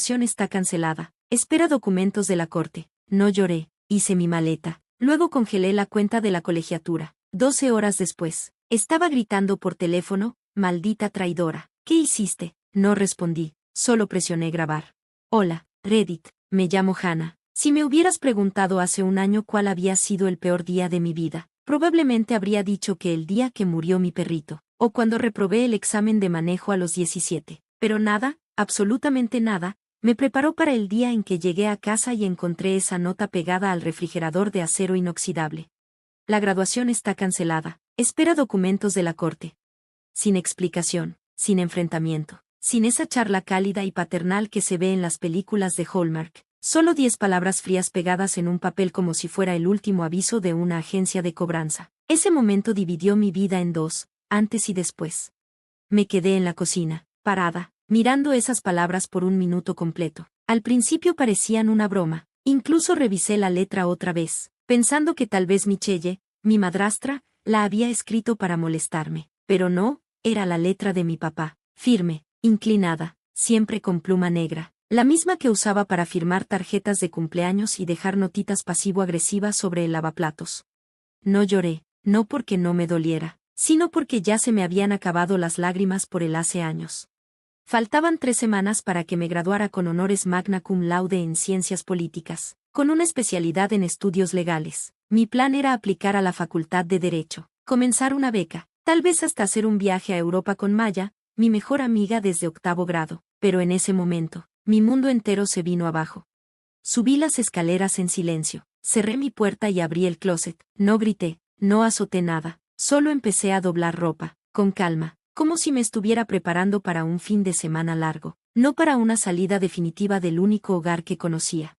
graduación está cancelada. Espera documentos de la corte. No lloré. Hice mi maleta. Luego congelé la cuenta de la colegiatura. 12 horas después. Estaba gritando por teléfono, maldita traidora. ¿Qué hiciste? No respondí. Solo presioné grabar. Hola, Reddit. Me llamo Hannah. Si me hubieras preguntado hace un año cuál había sido el peor día de mi vida, probablemente habría dicho que el día que murió mi perrito, o cuando reprobé el examen de manejo a los 17. Pero nada, absolutamente nada, me preparó para el día en que llegué a casa y encontré esa nota pegada al refrigerador de acero inoxidable. La graduación está cancelada. Espera documentos de la corte. Sin explicación, sin enfrentamiento, sin esa charla cálida y paternal que se ve en las películas de Hallmark. Solo 10 palabras frías pegadas en un papel como si fuera el último aviso de una agencia de cobranza. Ese momento dividió mi vida en dos, antes y después. Me quedé en la cocina, parada, mirando esas palabras por un minuto completo. Al principio parecían una broma. Incluso revisé la letra otra vez, pensando que tal vez Michelle, mi madrastra, la había escrito para molestarme. Pero no, era la letra de mi papá, firme, inclinada, siempre con pluma negra. La misma que usaba para firmar tarjetas de cumpleaños y dejar notitas pasivo-agresivas sobre el lavaplatos. No lloré, no porque no me doliera, sino porque ya se me habían acabado las lágrimas por el hace años. Faltaban 3 semanas para que me graduara con honores magna cum laude en ciencias políticas, con una especialidad en estudios legales. Mi plan era aplicar a la Facultad de Derecho, comenzar una beca, tal vez hasta hacer un viaje a Europa con Maya, mi mejor amiga desde 8º grado, pero en ese momento, mi mundo entero se vino abajo. Subí las escaleras en silencio, cerré mi puerta y abrí el closet. No grité, no azoté nada, solo empecé a doblar ropa, con calma, como si me estuviera preparando para un fin de semana largo, no para una salida definitiva del único hogar que conocía.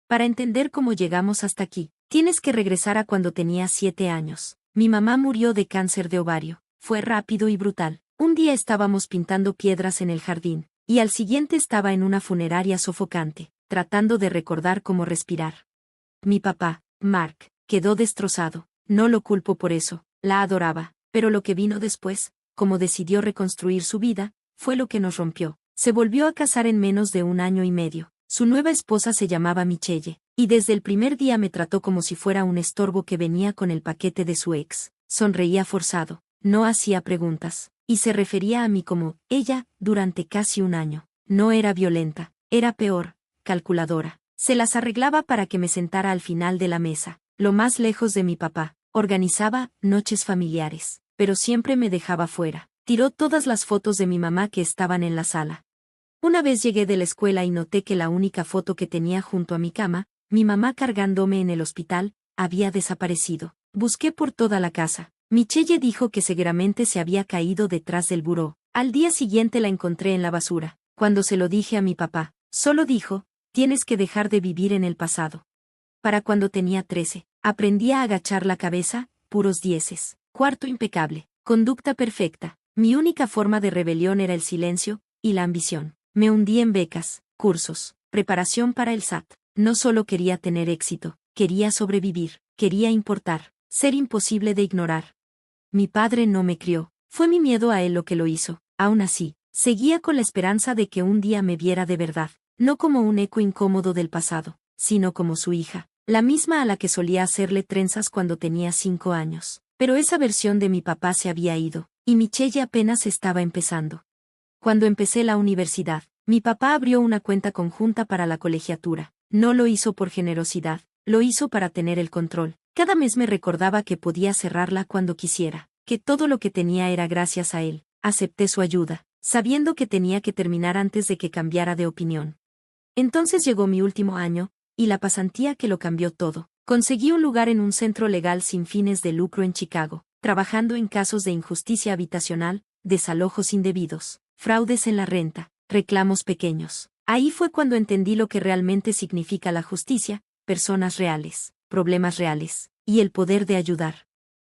Para entender cómo llegamos hasta aquí, tienes que regresar a cuando tenía 7 años. Mi mamá murió de cáncer de ovario. Fue rápido y brutal. Un día estábamos pintando piedras en el jardín, y al siguiente estaba en una funeraria sofocante, tratando de recordar cómo respirar. Mi papá, Mark, quedó destrozado. No lo culpo por eso, la adoraba, pero lo que vino después, cómo decidió reconstruir su vida, fue lo que nos rompió. Se volvió a casar en menos de 1 año y medio. Su nueva esposa se llamaba Michelle, y desde el primer día me trató como si fuera un estorbo que venía con el paquete de su ex. Sonreía forzado, no hacía preguntas, y se refería a mí como ella durante casi 1 año. No era violenta, era peor, calculadora. Se las arreglaba para que me sentara al final de la mesa, lo más lejos de mi papá. Organizaba noches familiares, pero siempre me dejaba fuera. Tiró todas las fotos de mi mamá que estaban en la sala. Una vez llegué de la escuela y noté que la única foto que tenía junto a mi cama, mi mamá cargándome en el hospital, había desaparecido. Busqué por toda la casa. Michelle dijo que seguramente se había caído detrás del buró. Al día siguiente la encontré en la basura. Cuando se lo dije a mi papá, solo dijo, tienes que dejar de vivir en el pasado. Para cuando tenía 13, aprendí a agachar la cabeza, puros 10. Cuarto impecable, conducta perfecta. Mi única forma de rebelión era el silencio y la ambición. Me hundí en becas, cursos, preparación para el SAT. No solo quería tener éxito, quería sobrevivir, quería importar, ser imposible de ignorar. Mi padre no me crió, fue mi miedo a él lo que lo hizo. Aún así, seguía con la esperanza de que un día me viera de verdad, no como un eco incómodo del pasado, sino como su hija, la misma a la que solía hacerle trenzas cuando tenía 5 años. Pero esa versión de mi papá se había ido, y Michelle apenas estaba empezando. Cuando empecé la universidad, mi papá abrió una cuenta conjunta para la colegiatura. No lo hizo por generosidad, lo hizo para tener el control. Cada mes me recordaba que podía cerrarla cuando quisiera, que todo lo que tenía era gracias a él. Acepté su ayuda, sabiendo que tenía que terminar antes de que cambiara de opinión. Entonces llegó mi último año, y la pasantía que lo cambió todo. Conseguí un lugar en un centro legal sin fines de lucro en Chicago, trabajando en casos de injusticia habitacional, desalojos indebidos, fraudes en la renta, reclamos pequeños. Ahí fue cuando entendí lo que realmente significa la justicia, personas reales, problemas reales, y el poder de ayudar.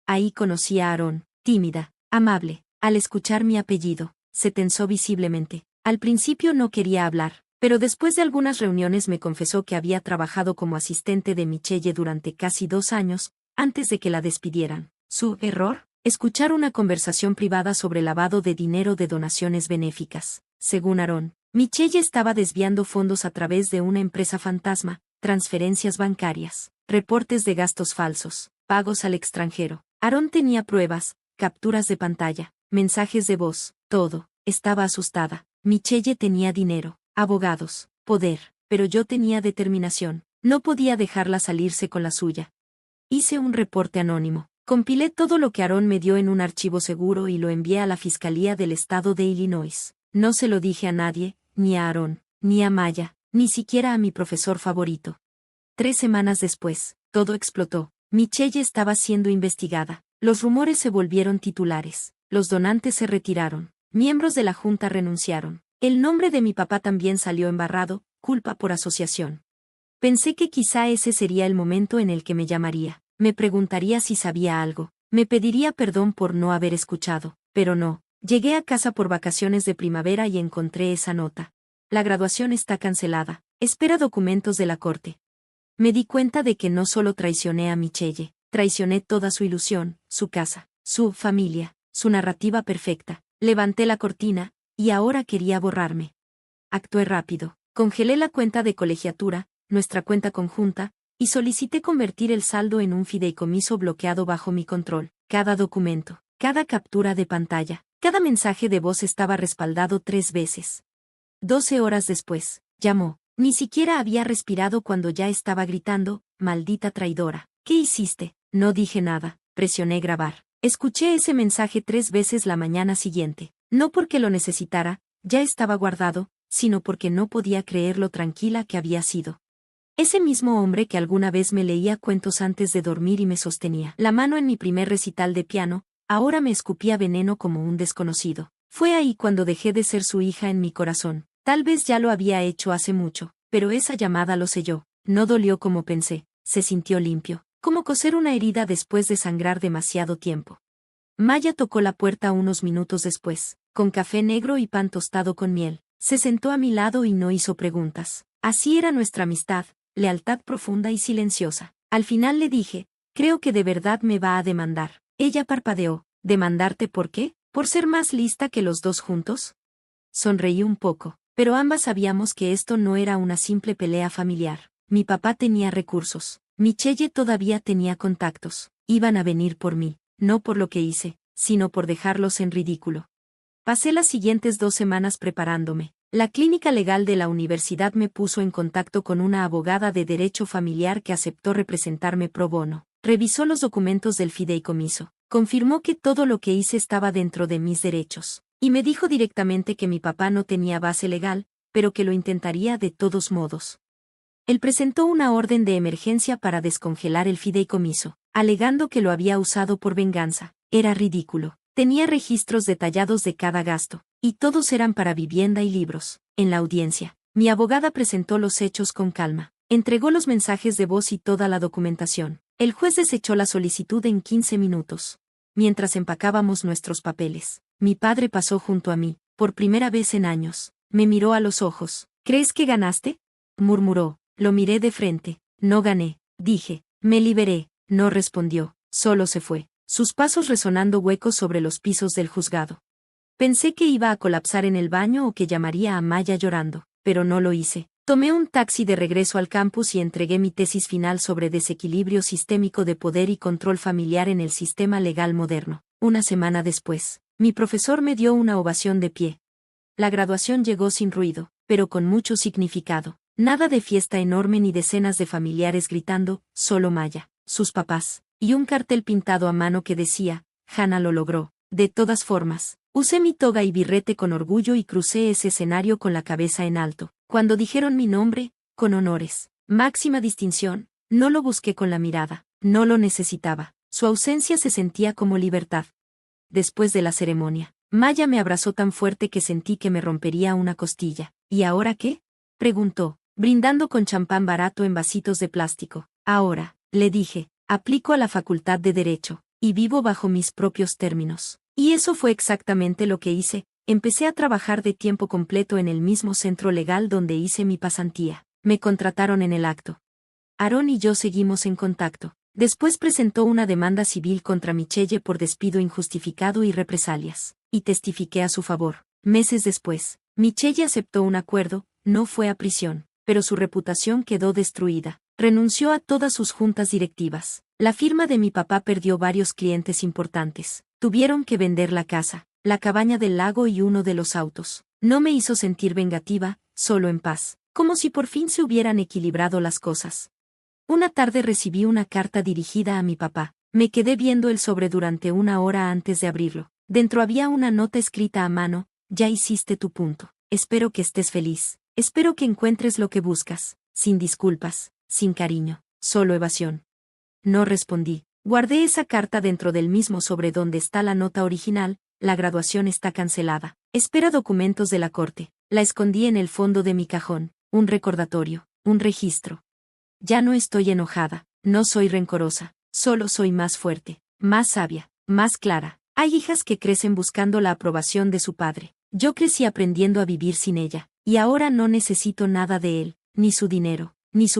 Ahí conocí a Aaron, tímida, amable. Al escuchar mi apellido, se tensó visiblemente. Al principio no quería hablar, pero después de algunas reuniones me confesó que había trabajado como asistente de Michelle durante casi 2 años, antes de que la despidieran. ¿Su error? Escuchar una conversación privada sobre lavado de dinero de donaciones benéficas. Según Aaron, Michelle estaba desviando fondos a través de una empresa fantasma, transferencias bancarias, reportes de gastos falsos, pagos al extranjero. Aarón tenía pruebas, capturas de pantalla, mensajes de voz, todo. Estaba asustada. Michelle tenía dinero, abogados, poder, pero yo tenía determinación. No podía dejarla salirse con la suya. Hice un reporte anónimo. Compilé todo lo que Aarón me dio en un archivo seguro y lo envié a la Fiscalía del Estado de Illinois. No se lo dije a nadie, ni a Aarón, ni a Maya, ni siquiera a mi profesor favorito. 3 semanas después, todo explotó. Michelle estaba siendo investigada. Los rumores se volvieron titulares. Los donantes se retiraron. Miembros de la Junta renunciaron. El nombre de mi papá también salió embarrado, culpa por asociación. Pensé que quizá ese sería el momento en el que me llamaría. Me preguntaría si sabía algo. Me pediría perdón por no haber escuchado. Pero no. Llegué a casa por vacaciones de primavera y encontré esa nota. La graduación está cancelada. Espera documentos de la corte. Me di cuenta de que no solo traicioné a Michelle, traicioné toda su ilusión, su casa, su familia, su narrativa perfecta. Levanté la cortina, y ahora quería borrarme. Actué rápido. Congelé la cuenta de colegiatura, nuestra cuenta conjunta, y solicité convertir el saldo en un fideicomiso bloqueado bajo mi control. Cada documento, cada captura de pantalla, cada mensaje de voz estaba respaldado 3 veces. 12 horas después, llamó. Ni siquiera había respirado cuando ya estaba gritando, maldita traidora. ¿Qué hiciste? No dije nada. Presioné grabar. Escuché ese mensaje 3 veces la mañana siguiente. No porque lo necesitara, ya estaba guardado, sino porque no podía creer lo tranquila que había sido. Ese mismo hombre que alguna vez me leía cuentos antes de dormir y me sostenía la mano en mi primer recital de piano, ahora me escupía veneno como un desconocido. Fue ahí cuando dejé de ser su hija en mi corazón. Tal vez ya lo había hecho hace mucho, pero esa llamada lo selló. No dolió como pensé, se sintió limpio, como coser una herida después de sangrar demasiado tiempo. Maya tocó la puerta unos minutos después, con café negro y pan tostado con miel. Se sentó a mi lado y no hizo preguntas. Así era nuestra amistad, lealtad profunda y silenciosa. Al final le dije, creo que de verdad me va a demandar. Ella parpadeó. ¿Demandarte por qué? ¿Por ser más lista que los dos juntos? Sonreí un poco, pero ambas sabíamos que esto no era una simple pelea familiar. Mi papá tenía recursos. Michelle todavía tenía contactos. Iban a venir por mí, no por lo que hice, sino por dejarlos en ridículo. Pasé las siguientes 2 semanas preparándome. La clínica legal de la universidad me puso en contacto con una abogada de derecho familiar que aceptó representarme pro bono. Revisó los documentos del fideicomiso. Confirmó que todo lo que hice estaba dentro de mis derechos. Y me dijo directamente que mi papá no tenía base legal, pero que lo intentaría de todos modos. Él presentó una orden de emergencia para descongelar el fideicomiso, alegando que lo había usado por venganza. Era ridículo. Tenía registros detallados de cada gasto, y todos eran para vivienda y libros. En la audiencia, mi abogada presentó los hechos con calma. Entregó los mensajes de voz y toda la documentación. El juez desechó la solicitud en 15 minutos. Mientras empacábamos nuestros papeles, mi padre pasó junto a mí, por primera vez en años. Me miró a los ojos. ¿Crees que ganaste?, murmuró. Lo miré de frente. No gané, dije. Me liberé. No respondió. Solo se fue. Sus pasos resonando huecos sobre los pisos del juzgado. Pensé que iba a colapsar en el baño o que llamaría a Maya llorando, pero no lo hice. Tomé un taxi de regreso al campus y entregué mi tesis final sobre desequilibrio sistémico de poder y control familiar en el sistema legal moderno. Una semana después, mi profesor me dio una ovación de pie. La graduación llegó sin ruido, pero con mucho significado. Nada de fiesta enorme ni decenas de familiares gritando, solo Maya, sus papás, y un cartel pintado a mano que decía, Hannah lo logró. De todas formas, usé mi toga y birrete con orgullo y crucé ese escenario con la cabeza en alto. Cuando dijeron mi nombre, con honores, máxima distinción, no lo busqué con la mirada, no lo necesitaba. Su ausencia se sentía como libertad. Después de la ceremonia, Maya me abrazó tan fuerte que sentí que me rompería una costilla. ¿Y ahora qué?, preguntó, brindando con champán barato en vasitos de plástico. Ahora, le dije, aplico a la Facultad de Derecho, y vivo bajo mis propios términos. Y eso fue exactamente lo que hice. Empecé a trabajar de tiempo completo en el mismo centro legal donde hice mi pasantía. Me contrataron en el acto. Aarón y yo seguimos en contacto. Después presentó una demanda civil contra Michelle por despido injustificado y represalias, y testifiqué a su favor. Meses después, Michelle aceptó un acuerdo, no fue a prisión, pero su reputación quedó destruida. Renunció a todas sus juntas directivas. La firma de mi papá perdió varios clientes importantes. Tuvieron que vender la casa, la cabaña del lago y uno de los autos. No me hizo sentir vengativa, solo en paz, como si por fin se hubieran equilibrado las cosas. Una tarde recibí una carta dirigida a mi papá. Me quedé viendo el sobre durante una hora antes de abrirlo. Dentro había una nota escrita a mano: ya hiciste tu punto. Espero que estés feliz. Espero que encuentres lo que buscas. Sin disculpas, sin cariño, solo evasión. No respondí. Guardé esa carta dentro del mismo sobre donde está la nota original: la graduación está cancelada. Espera documentos de la corte. La escondí en el fondo de mi cajón. Un recordatorio, un registro. Ya no estoy enojada, no soy rencorosa, solo soy más fuerte, más sabia, más clara. Hay hijas que crecen buscando la aprobación de su padre. Yo crecí aprendiendo a vivir sin ella, y ahora no necesito nada de él, ni su dinero, ni su